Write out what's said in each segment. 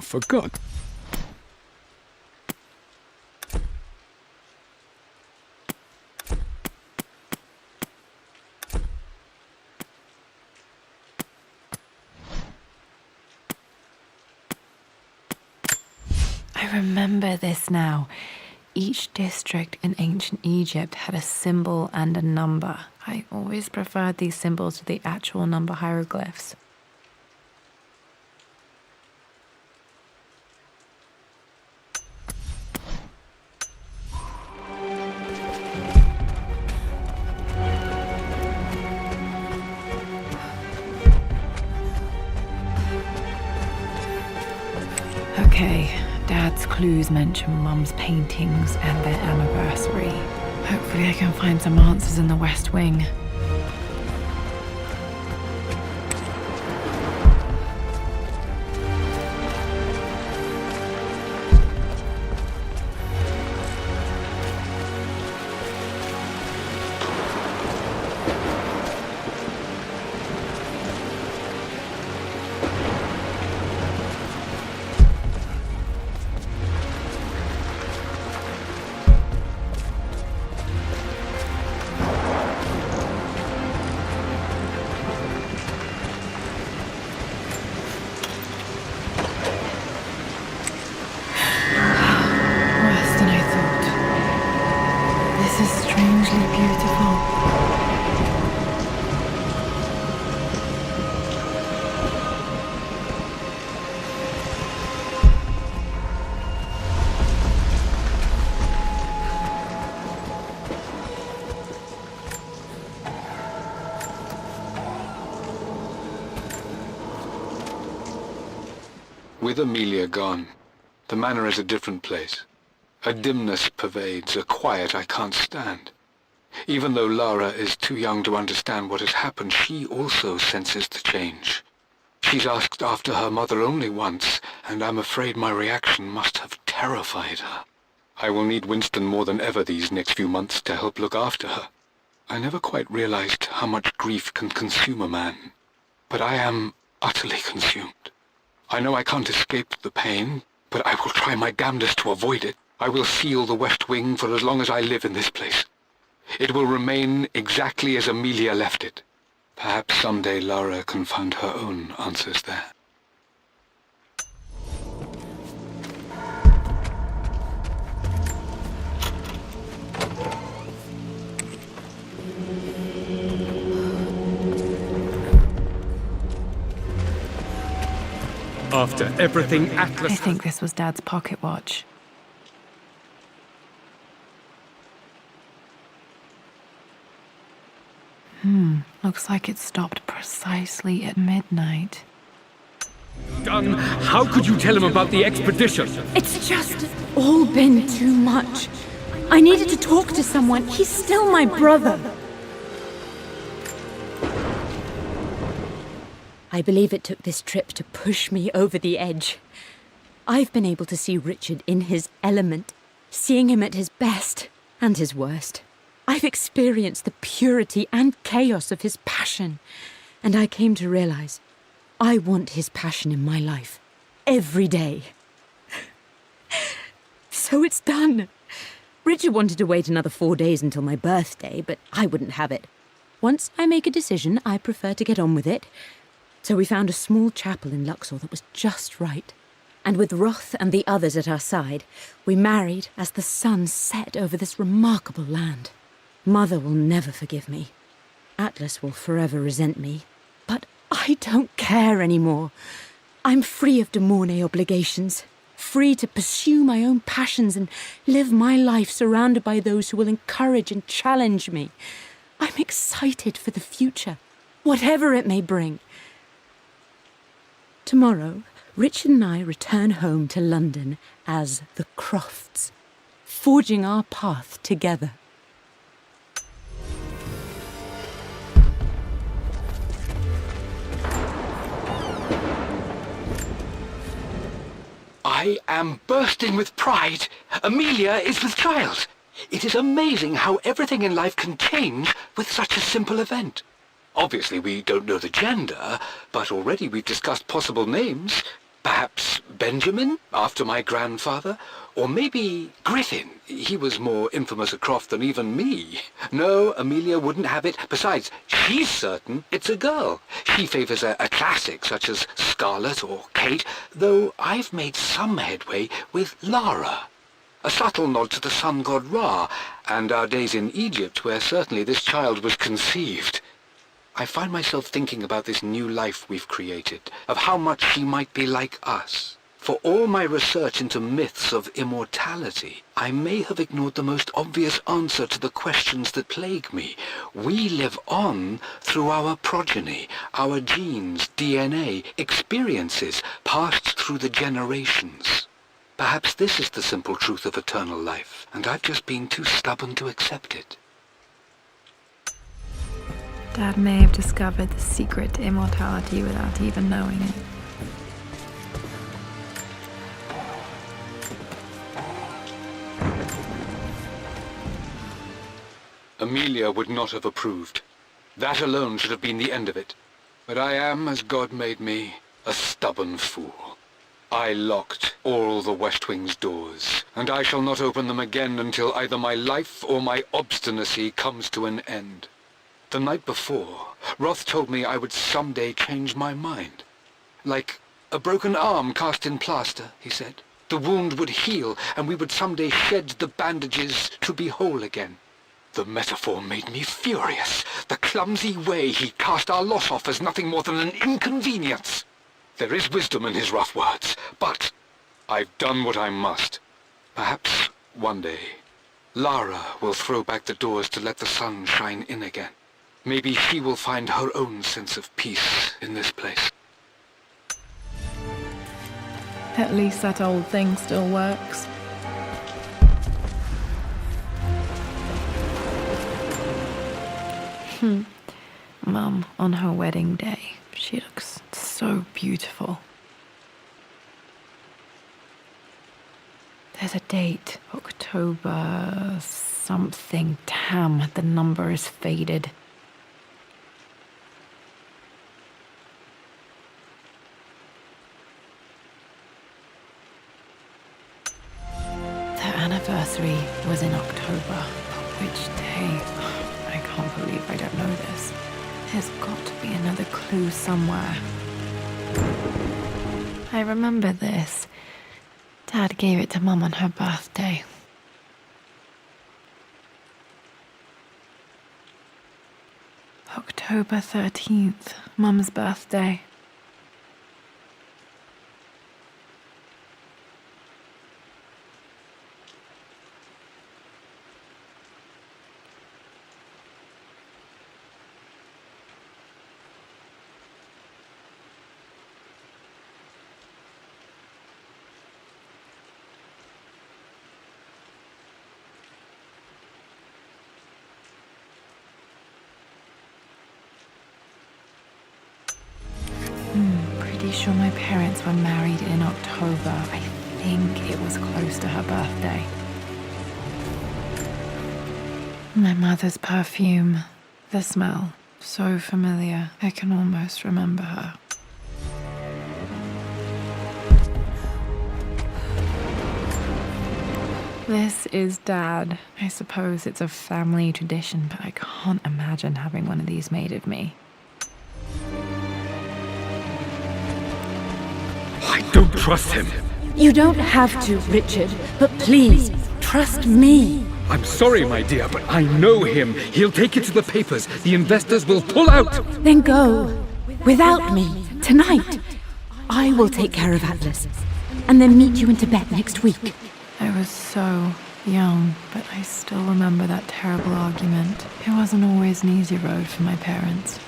forgot. I remember this now. Each district in ancient Egypt had a symbol and a number. I always preferred these symbols to the actual number hieroglyphs. Okay, Dad's clues mention Mum's paintings and their anniversary. Hopefully I can find some answers in the West Wing. Worse than I thought. This is strangely beautiful. With Amelia gone, the manor is a different place. A dimness pervades, a quiet I can't stand. Even though Lara is too young to understand what has happened, she also senses the change. She's asked after her mother only once, and I'm afraid my reaction must have terrified her. I will need Winston more than ever these next few months to help look after her. I never quite realized how much grief can consume a man, but I am utterly consumed. I know I can't escape the pain, but I will try my damnedest to avoid it. I will seal the West Wing for as long as I live in this place. It will remain exactly as Amelia left it. Perhaps someday Lara can find her own answers there. After everything Atlas... I think this was Dad's pocket watch. Looks like it stopped precisely at midnight. Done. How could you tell him about the expedition? It's just all been too much. I needed to talk to someone. He's still my brother. I believe it took this trip to push me over the edge. I've been able to see Richard in his element, seeing him at his best and his worst. I've experienced the purity and chaos of his passion, and I came to realize I want his passion in my life every day. So it's done. Richard wanted to wait another 4 days until my birthday, but I wouldn't have it. Once I make a decision, I prefer to get on with it. So we found a small chapel in Luxor that was just right. And with Roth and the others at our side, we married as the sun set over this remarkable land. Mother will never forgive me. Atlas will forever resent me. But I don't care anymore. I'm free of de Mornay obligations, free to pursue my own passions and live my life surrounded by those who will encourage and challenge me. I'm excited for the future, whatever it may bring. Tomorrow, Richard and I return home to London as the Crofts, forging our path together. I am bursting with pride. Amelia is with child. It is amazing how everything in life can change with such a simple event. Obviously, we don't know the gender, but already we've discussed possible names. Perhaps Benjamin, after my grandfather? Or maybe Griffin. He was more infamous a Croft than even me. No, Amelia wouldn't have it. Besides, she's certain it's a girl. She favours a classic such as Scarlet or Kate, though I've made some headway with Lara. A subtle nod to the sun god Ra, and our days in Egypt, where certainly this child was conceived. I find myself thinking about this new life we've created, of how much she might be like us. For all my research into myths of immortality, I may have ignored the most obvious answer to the questions that plague me. We live on through our progeny, our genes, DNA, experiences, passed through the generations. Perhaps this is the simple truth of eternal life, and I've just been too stubborn to accept it. Dad may have discovered the secret to immortality without even knowing it. Amelia would not have approved. That alone should have been the end of it. But I am, as God made me, a stubborn fool. I locked all the West Wing's doors, and I shall not open them again until either my life or my obstinacy comes to an end. The night before, Roth told me I would someday change my mind. Like a broken arm cast in plaster, he said. The wound would heal, and we would someday shed the bandages to be whole again. The metaphor made me furious. The clumsy way he cast our loss off as nothing more than an inconvenience. There is wisdom in his rough words, but I've done what I must. Perhaps one day, Lara will throw back the doors to let the sun shine in again. Maybe she will find her own sense of peace in this place. At least that old thing still works. Mum, on her wedding day, she looks so beautiful. There's a date, October something. Damn, the number is faded. The anniversary was in October. But which day? I can't believe I don't know this. There's got to be another clue somewhere. I remember this. Dad gave it to Mum on her birthday. October 13th, Mum's birthday. Pretty sure my parents were married in October. I think it was close to her birthday. My mother's perfume. The smell. So familiar. I can almost remember her. This is Dad. I suppose it's a family tradition, but I can't imagine having one of these made of me. I don't trust him. You don't have to, Richard, but please, trust me. I'm sorry, my dear, but I know him. He'll take it to the papers. The investors will pull out. Then go. Without me. Tonight. I will take care of Atlas. And then meet you in Tibet next week. I was so young, but I still remember that terrible argument. It wasn't always an easy road for my parents.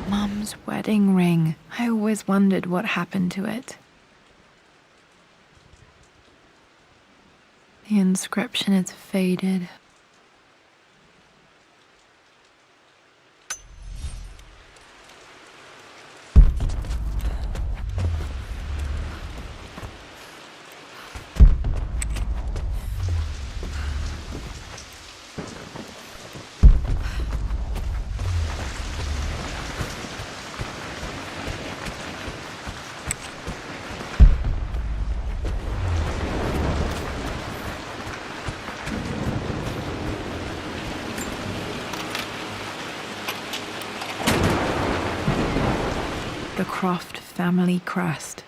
Mum's wedding ring. I always wondered what happened to it. The inscription is faded. the Croft family crest.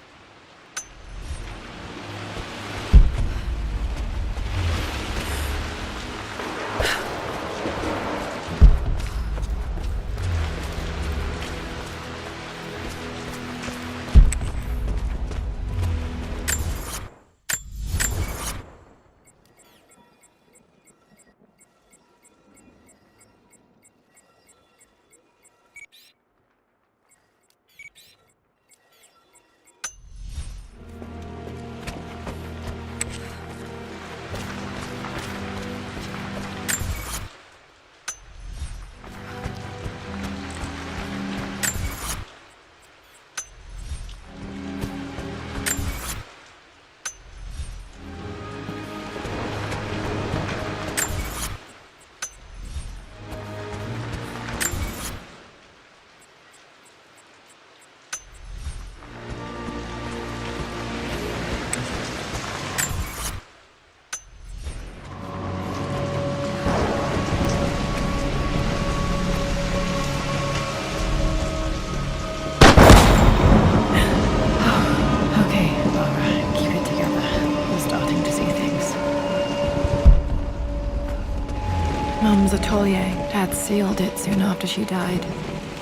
Mum's atelier. Dad sealed it soon after she died.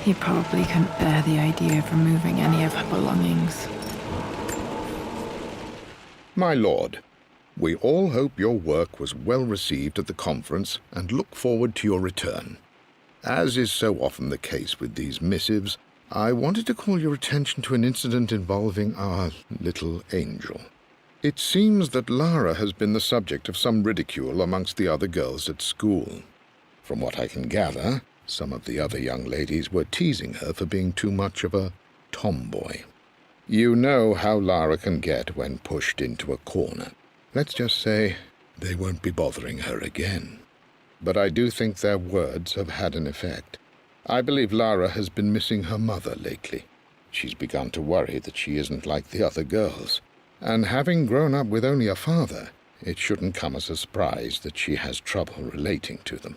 He probably couldn't bear the idea of removing any of her belongings. My lord, we all hope your work was well received at the conference and look forward to your return. As is so often the case with these missives, I wanted to call your attention to an incident involving our little angel. It seems that Lara has been the subject of some ridicule amongst the other girls at school. From what I can gather, some of the other young ladies were teasing her for being too much of a tomboy. You know how Lara can get when pushed into a corner. Let's just say they won't be bothering her again. But I do think their words have had an effect. I believe Lara has been missing her mother lately. She's begun to worry that she isn't like the other girls. And having grown up with only a father, it shouldn't come as a surprise that she has trouble relating to them.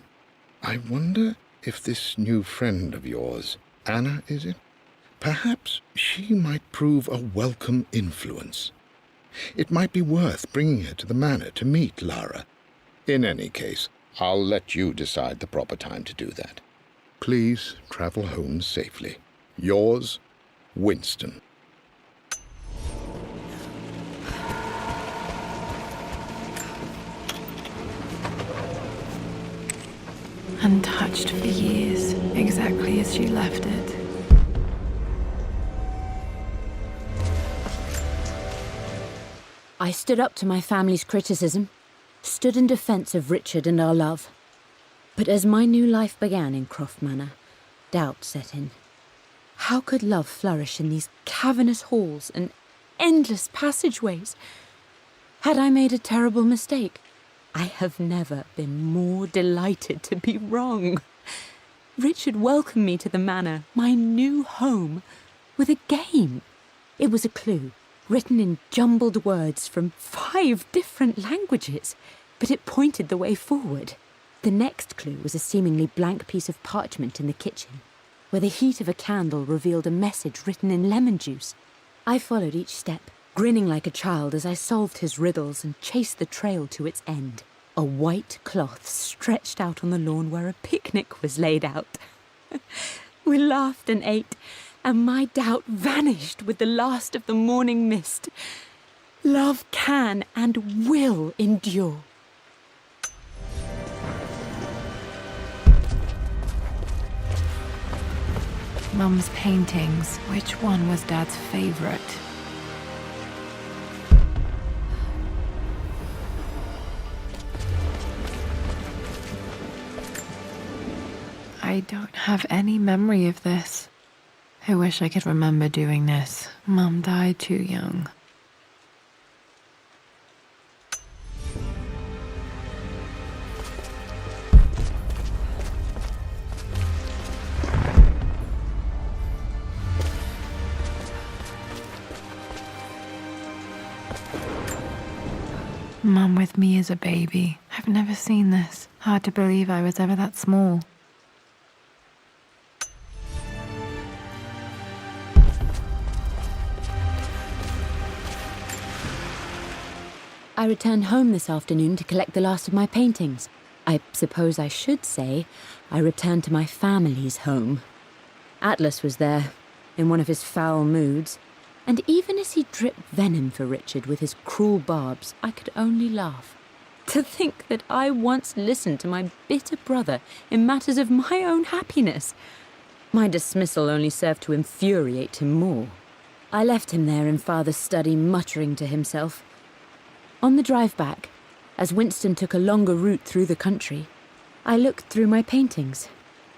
I wonder if this new friend of yours, Anna, is it? Perhaps she might prove a welcome influence. It might be worth bringing her to the manor to meet Lara. In any case, I'll let you decide the proper time to do that. Please travel home safely. Yours, Winston. Untouched for years, exactly as she left it. I stood up to my family's criticism, stood in defense of Richard and our love. But as my new life began in Croft Manor, doubt set in. How could love flourish in these cavernous halls and endless passageways? Had I made a terrible mistake? I have never been more delighted to be wrong. Richard welcomed me to the manor, my new home, with a game. It was a clue, written in jumbled words from 5 different languages, but it pointed the way forward. The next clue was a seemingly blank piece of parchment in the kitchen, where the heat of a candle revealed a message written in lemon juice. I followed each step, grinning like a child as I solved his riddles and chased the trail to its end. A white cloth stretched out on the lawn where a picnic was laid out. We laughed and ate, and my doubt vanished with the last of the morning mist. Love can and will endure. Mum's paintings. Which one was Dad's favorite? I don't have any memory of this. I wish I could remember doing this. Mum died too young. Mum with me as a baby. I've never seen this. Hard to believe I was ever that small. I returned home this afternoon to collect the last of my paintings. I suppose I should say I returned to my family's home. Atlas was there, in one of his foul moods, and even as he dripped venom for Richard with his cruel barbs, I could only laugh. To think that I once listened to my bitter brother in matters of my own happiness. My dismissal only served to infuriate him more. I left him there in Father's study, muttering to himself. On the drive back, as Winston took a longer route through the country, I looked through my paintings,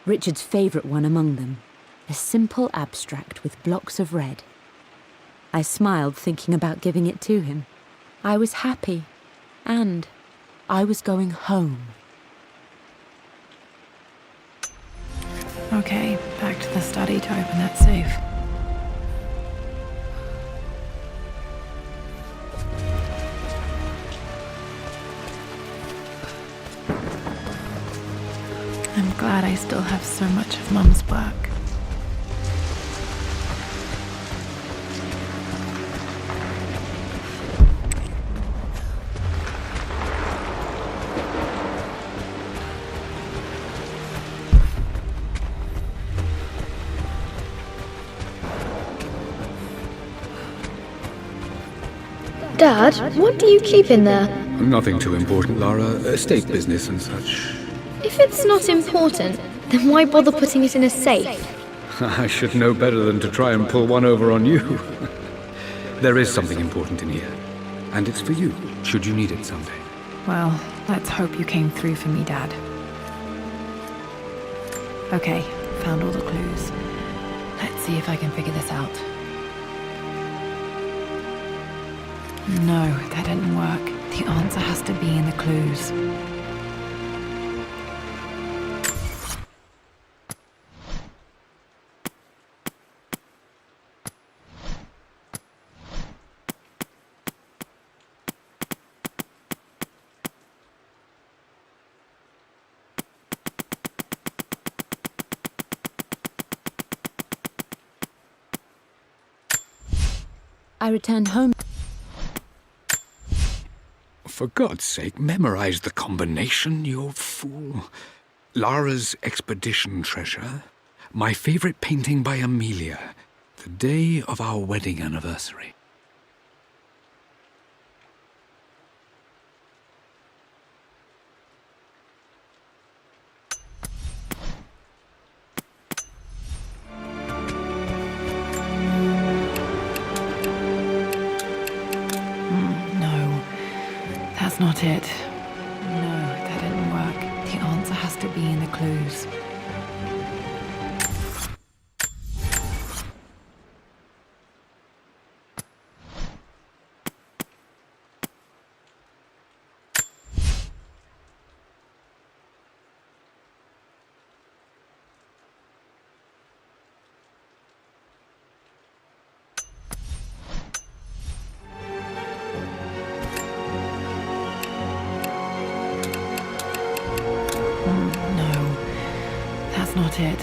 Richard's favourite one among them, a simple abstract with blocks of red. I smiled, thinking about giving it to him. I was happy, and I was going home. Okay, back to the study to open that safe. I'm glad I still have so much of Mum's work. Dad, what do you keep in there? Nothing too important, Lara. Estate business and such. If it's not important, then why bother putting it in a safe? I should know better than to try and pull one over on you. There is something important in here. And it's for you, should you need it someday. Well, let's hope you came through for me, Dad. Okay, found all the clues. Let's see if I can figure this out. No, that didn't work. The answer has to be in the clues. I returned home. For God's sake, memorize the combination, you fool. Lara's expedition treasure, my favorite painting by Amelia, the day of our wedding anniversary. That's not it. No, that didn't work. The answer has to be in the clues. No, that's not it.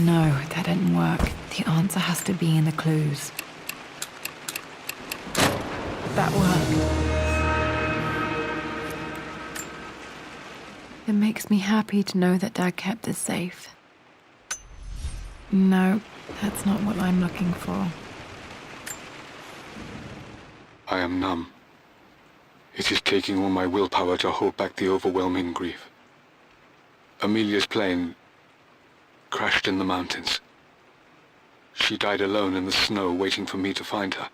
No, that didn't work. The answer has to be in the clues. That worked. It makes me happy to know that Dad kept this safe. No, that's not what I'm looking for. I am numb. It is taking all my willpower to hold back the overwhelming grief. Amelia's plane crashed in the mountains. She died alone in the snow, waiting for me to find her.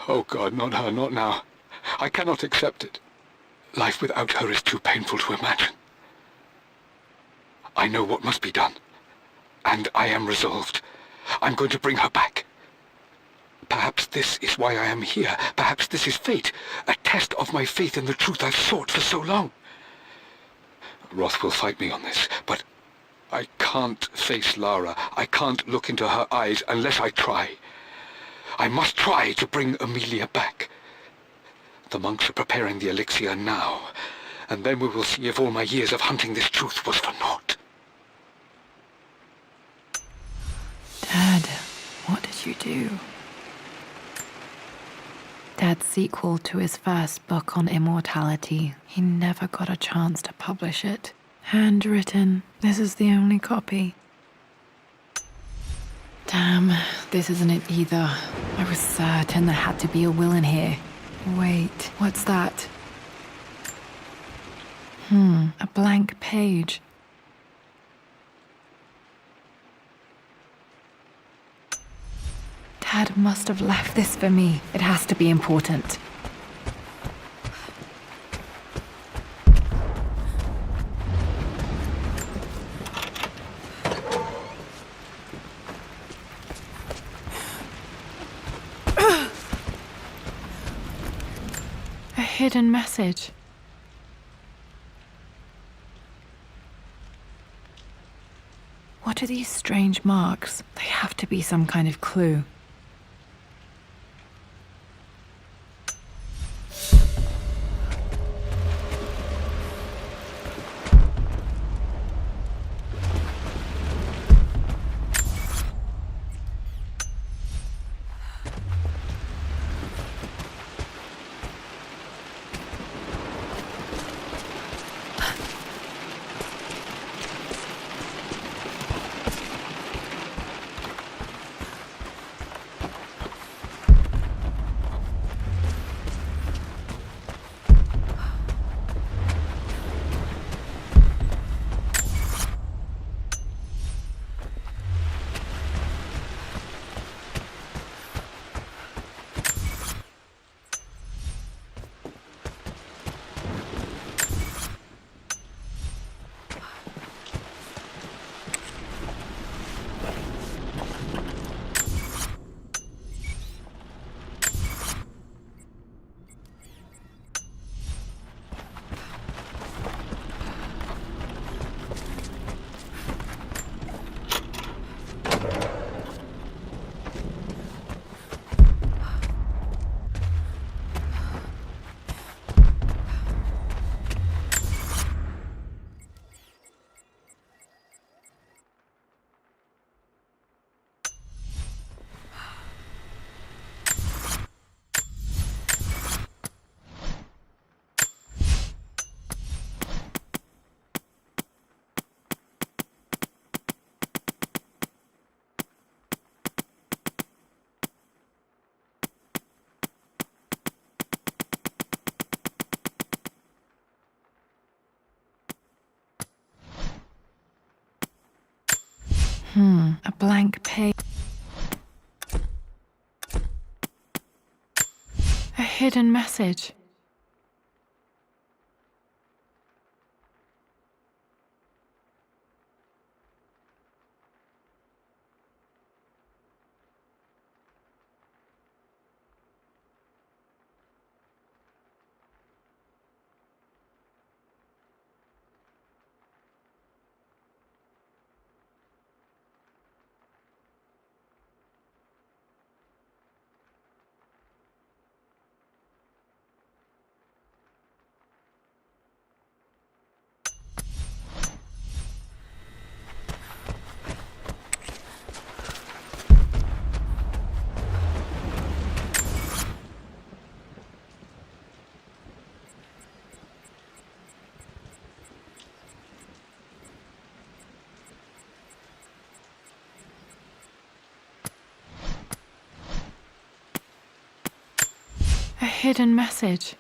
Oh God, not her, not now. I cannot accept it. Life without her is too painful to imagine. I know what must be done, and I am resolved. I'm going to bring her back. Perhaps this is why I am here. Perhaps this is fate, a test of my faith in the truth I've sought for so long. Roth will fight me on this, but I can't face Lara. I can't look into her eyes unless I try. I must try to bring Amelia back. The monks are preparing the elixir now, and then we will see if all my years of hunting this truth was for naught. Dad, what did you do? Dad's sequel to his first book on immortality. He never got a chance to publish it. Handwritten. This is the only copy. Damn, this isn't it either. I was certain there had to be a will in here. Wait, what's that? A blank page. Dad must have left this for me. It has to be important. A hidden message. What are these strange marks? They have to be some kind of clue. A blank page. A hidden message. hidden message.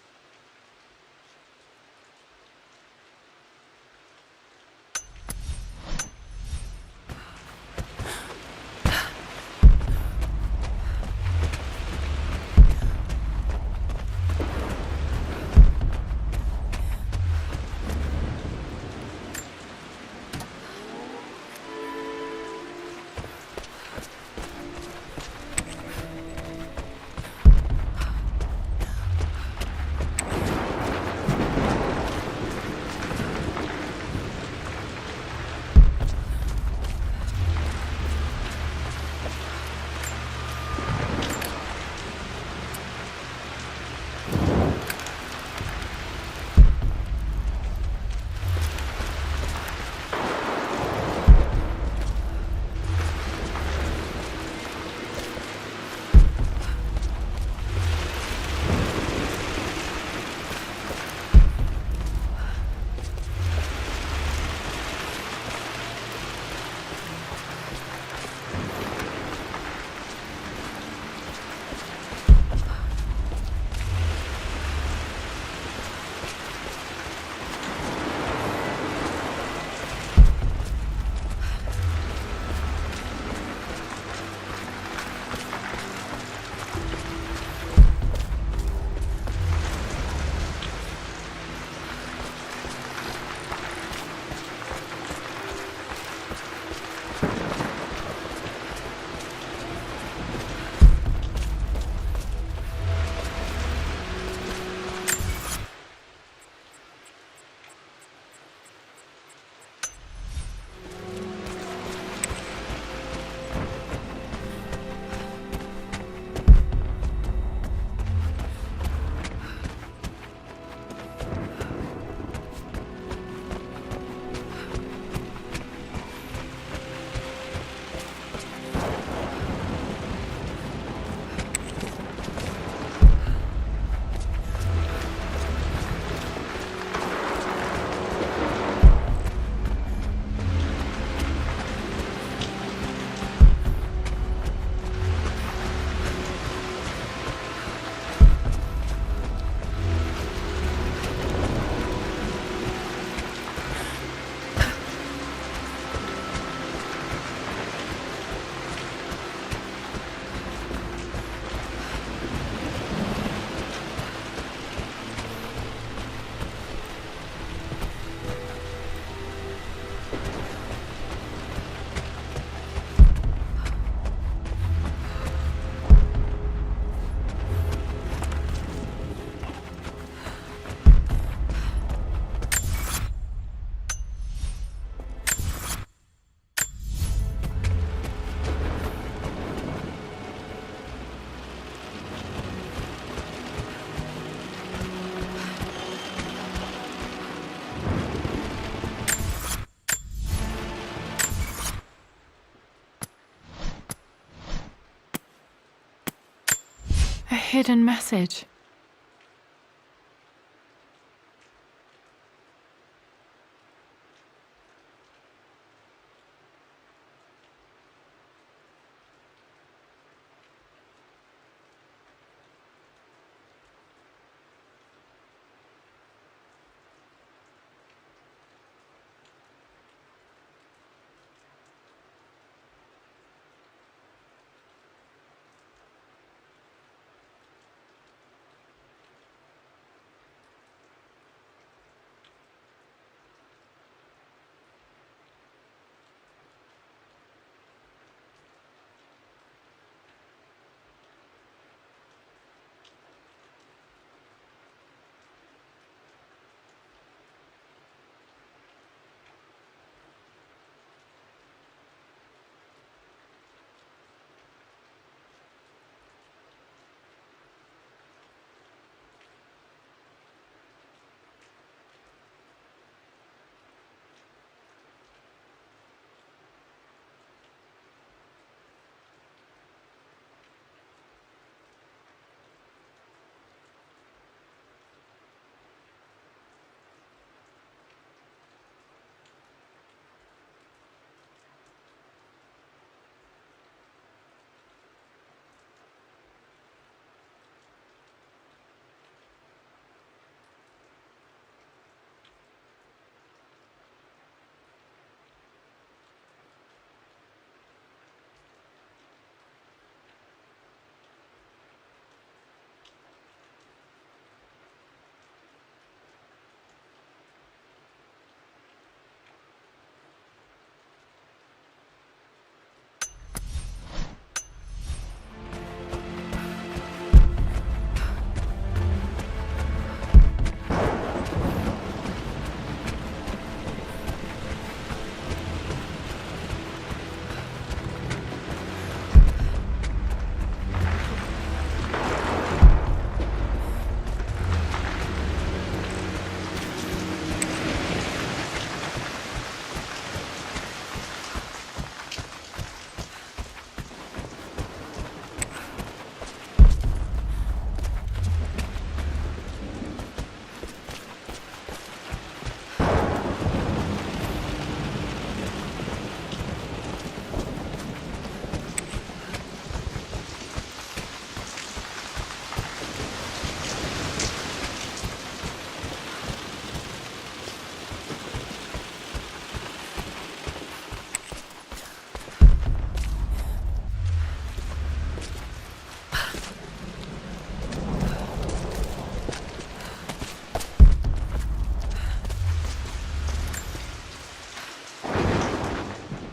A hidden message.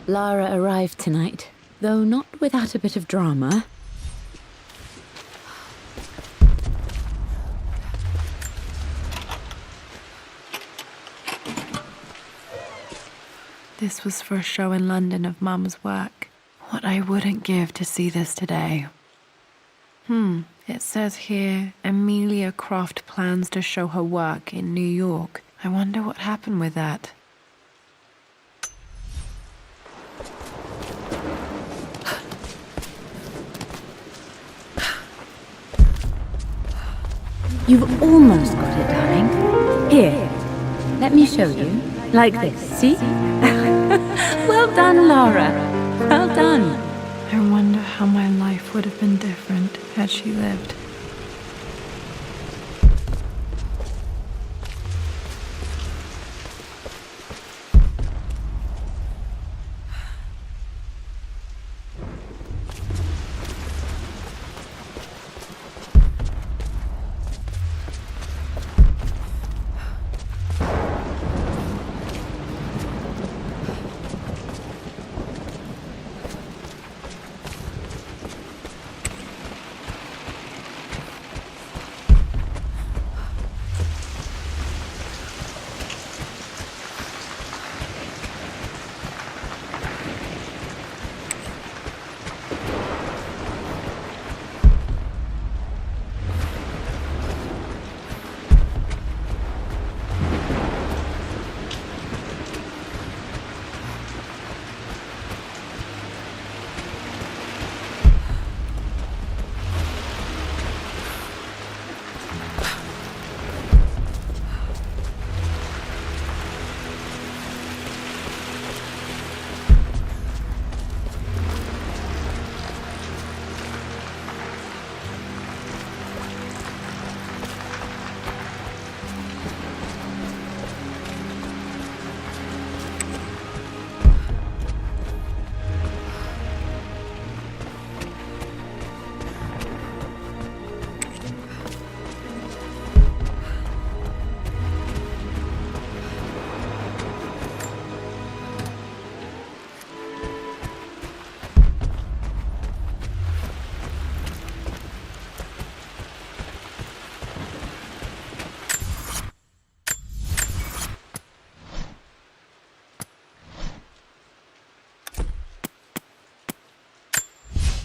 Lara arrived tonight, though not without a bit of drama. This was for a show in London of Mum's work. What I wouldn't give to see this today. It says here, Amelia Croft plans to show her work in New York. I wonder what happened with that. You've almost got it, darling. Here, let me show you. Like this, see? Well done, Lara. Well done. I wonder how my life would have been different had she lived.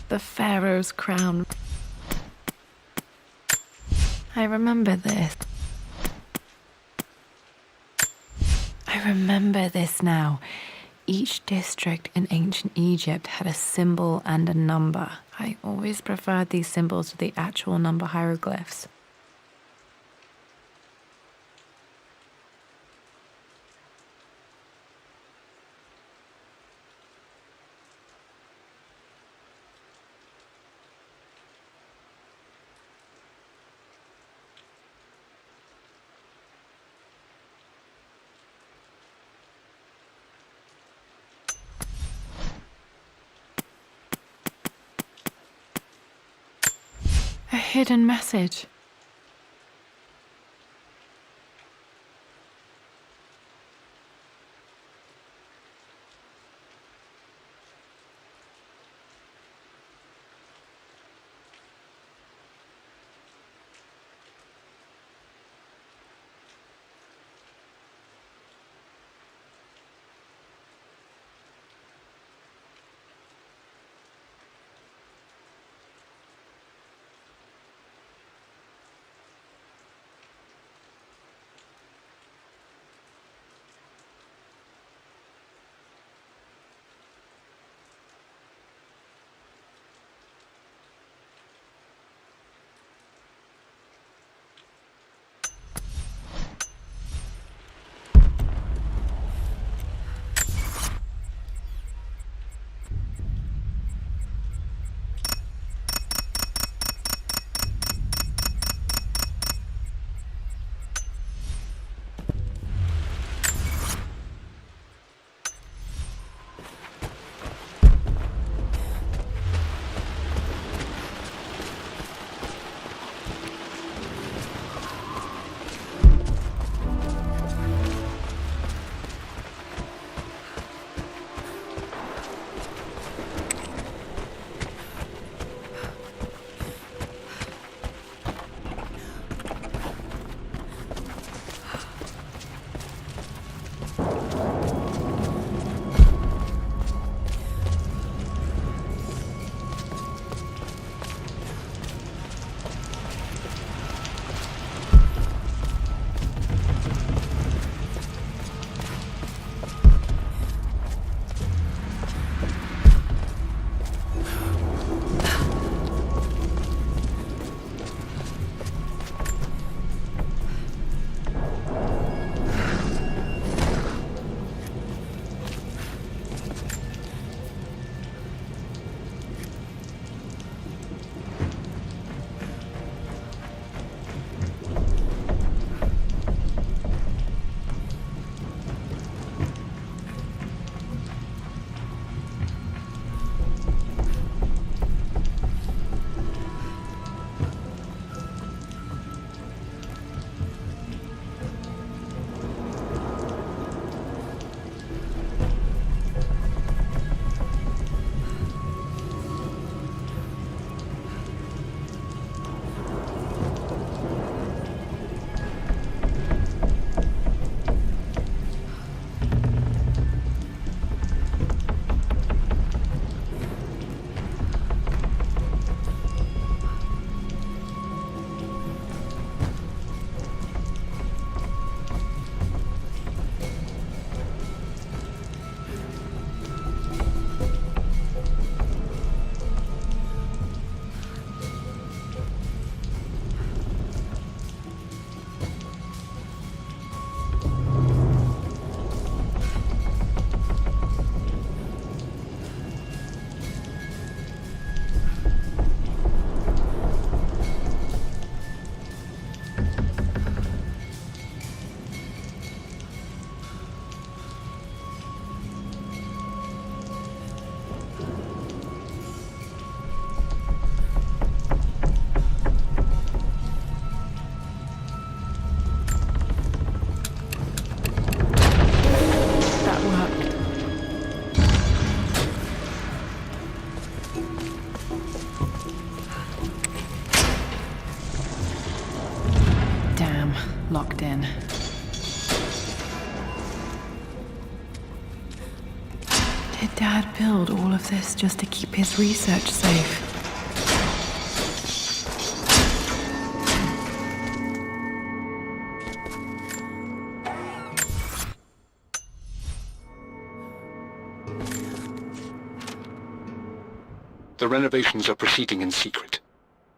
The Pharaoh's crown. I remember this. I remember this now. Each district in ancient Egypt had a symbol and a number. I always preferred these symbols to the actual number hieroglyphs. A hidden message. Locked in. Did Dad build all of this just to keep his research safe? The renovations are proceeding in secret.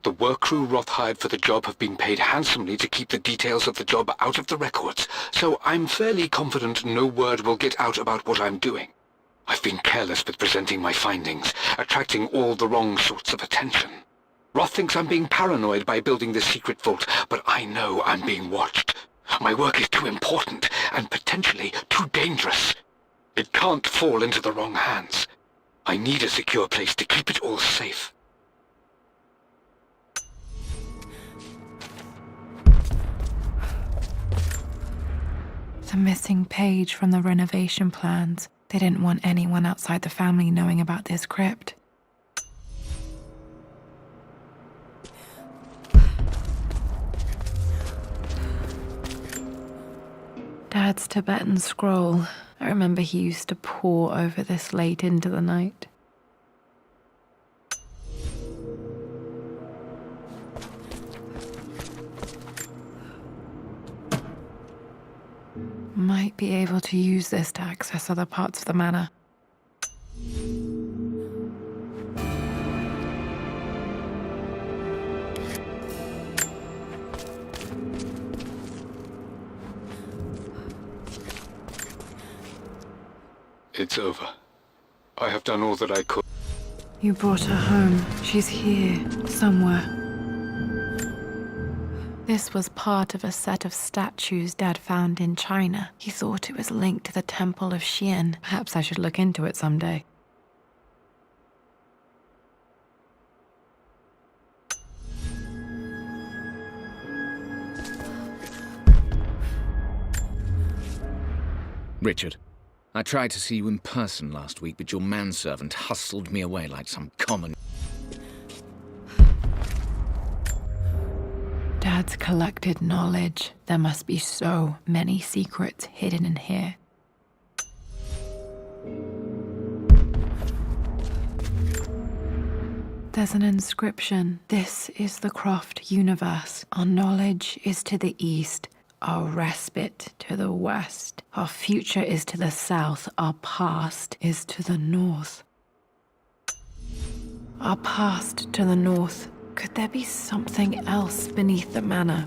The work crew Roth hired for the job have been paid handsomely to keep the details of the job out of the records, so I'm fairly confident no word will get out about what I'm doing. I've been careless with presenting my findings, attracting all the wrong sorts of attention. Roth thinks I'm being paranoid by building this secret vault, but I know I'm being watched. My work is too important, and potentially too dangerous. It can't fall into the wrong hands. I need a secure place to keep it all safe. The missing page from the renovation plans. They didn't want anyone outside the family knowing about this crypt. Dad's Tibetan scroll. I remember he used to pore over this late into the night. Might be able to use this to access other parts of the manor. It's over. I have done all that I could. You brought her home. She's here, somewhere. This was part of a set of statues Dad found in China. He thought it was linked to the Temple of Xian. Perhaps I should look into it someday. Richard, I tried to see you in person last week, but your manservant hustled me away like some common... Dad's collected knowledge. There must be so many secrets hidden in here. There's an inscription. This is the Croft universe. Our knowledge is to the east, our respite to the west. Our future is to the south, our past is to the north. Our past to the north. Could there be something else beneath the manor?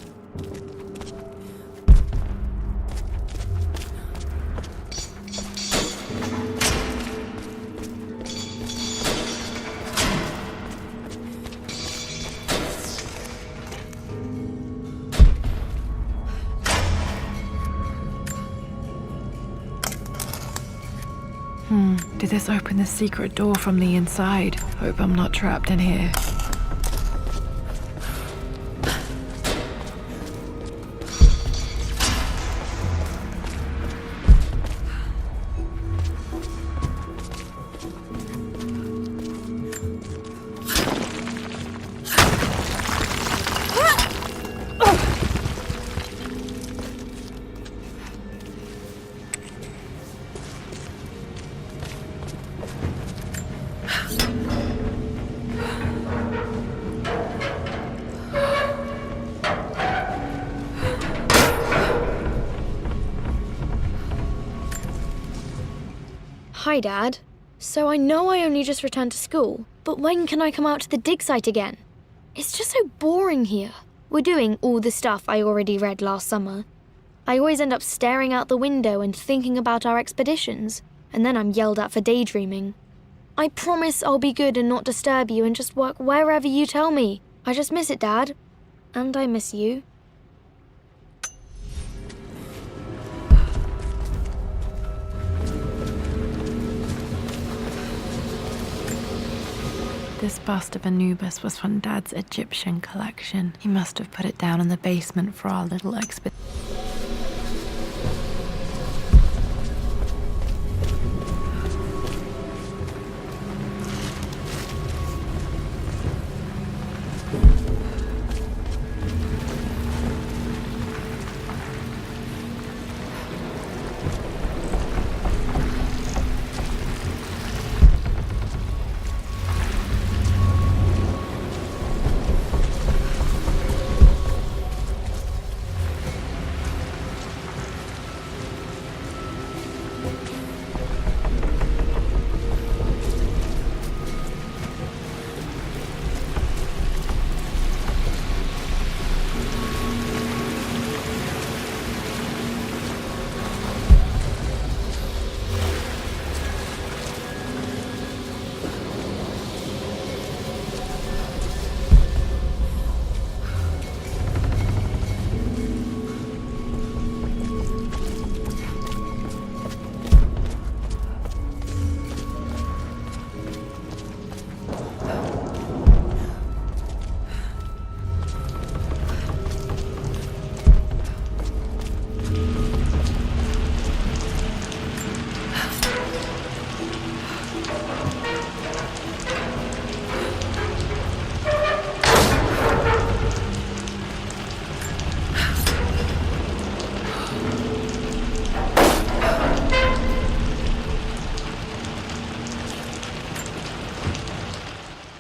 Did this open the secret door from the inside? Hope I'm not trapped in here. Hi, Dad. So I know I only just returned to school, but when can I come out to the dig site again? It's just so boring here. We're doing all the stuff I already read last summer. I always end up staring out the window and thinking about our expeditions, and then I'm yelled at for daydreaming. I promise I'll be good and not disturb you and just work wherever you tell me. I just miss it, Dad. And I miss you. This bust of Anubis was from Dad's Egyptian collection. He must have put it down in the basement for our little expedition.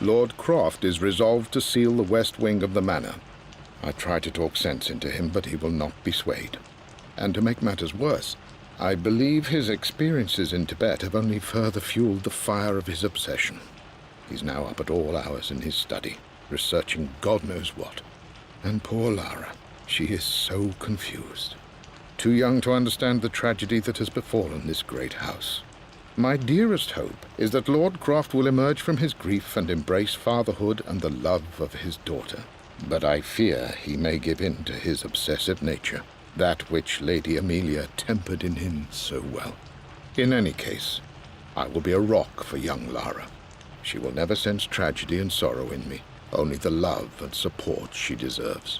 Lord Croft is resolved to seal the west wing of the manor. I try to talk sense into him, but he will not be swayed. And to make matters worse, I believe his experiences in Tibet have only further fueled the fire of his obsession. He's now up at all hours in his study, researching God knows what. And poor Lara, she is so confused. Too young to understand the tragedy that has befallen this great house. My dearest hope is that Lord Croft will emerge from his grief and embrace fatherhood and the love of his daughter. But I fear he may give in to his obsessive nature, that which Lady Amelia tempered in him so well. In any case, I will be a rock for young Lara. She will never sense tragedy and sorrow in me, only the love and support she deserves.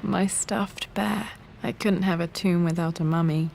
My stuffed bear. I couldn't have a tomb without a mummy.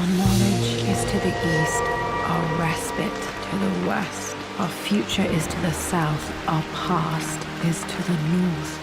Our knowledge is to the east, our respite to the west. Our future is to the south, our past is to the north.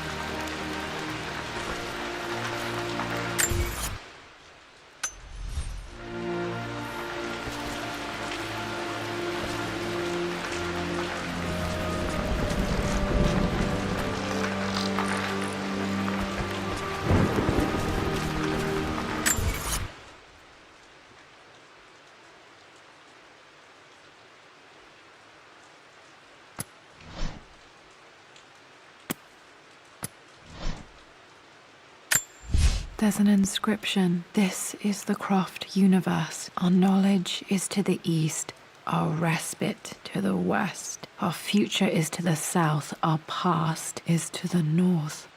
There's an inscription. This is the Croft universe. Our knowledge is to the east, our respite to the west. Our future is to the south, our past is to the north.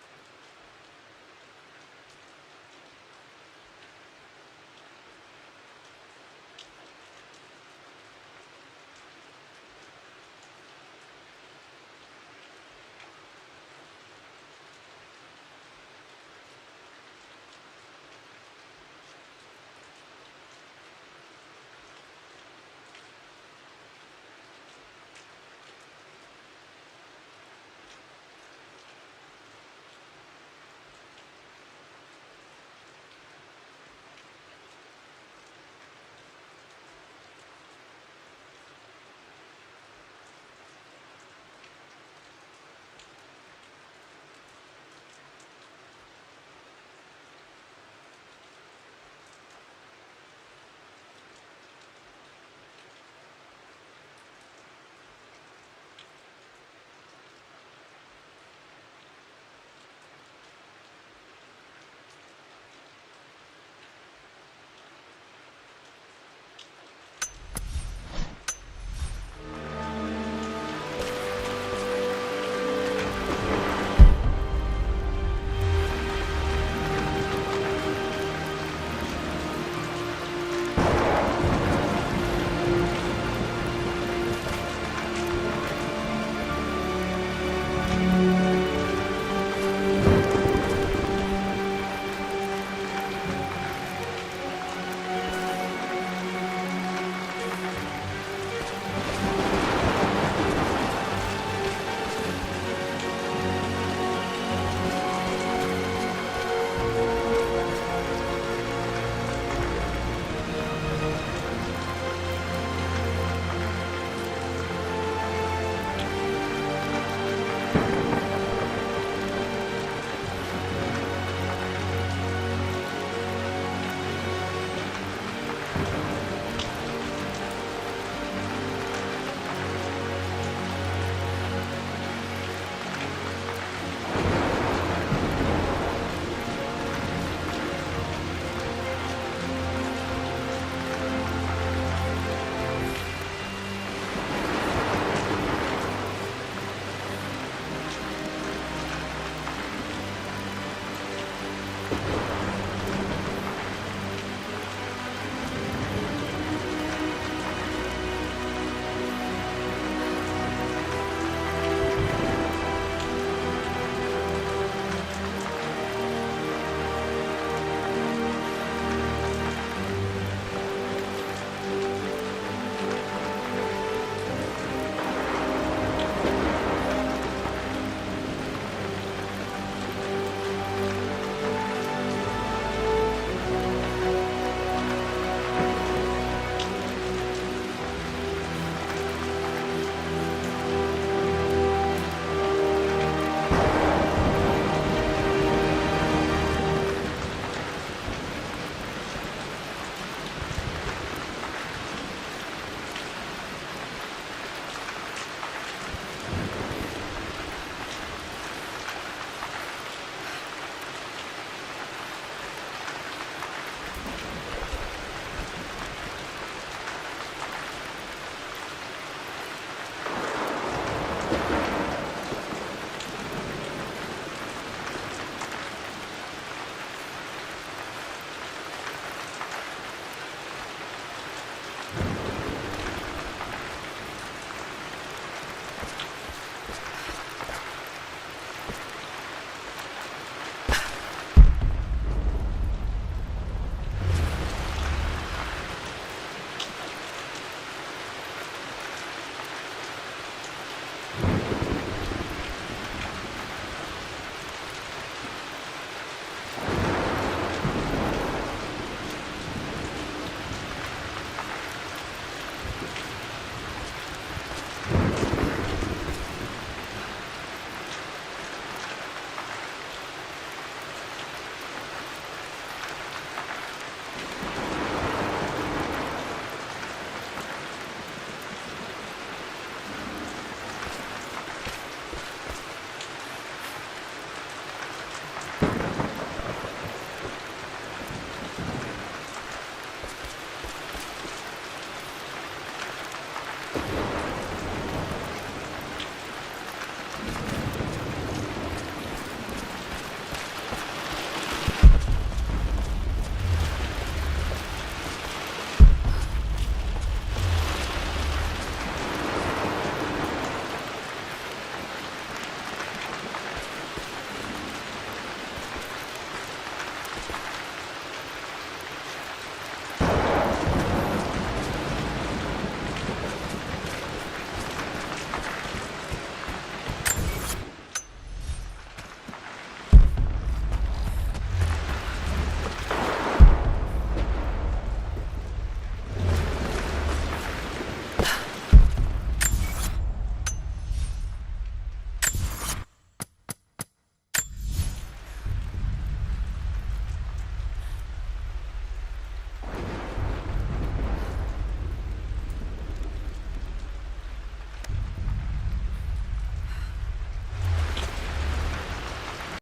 secret.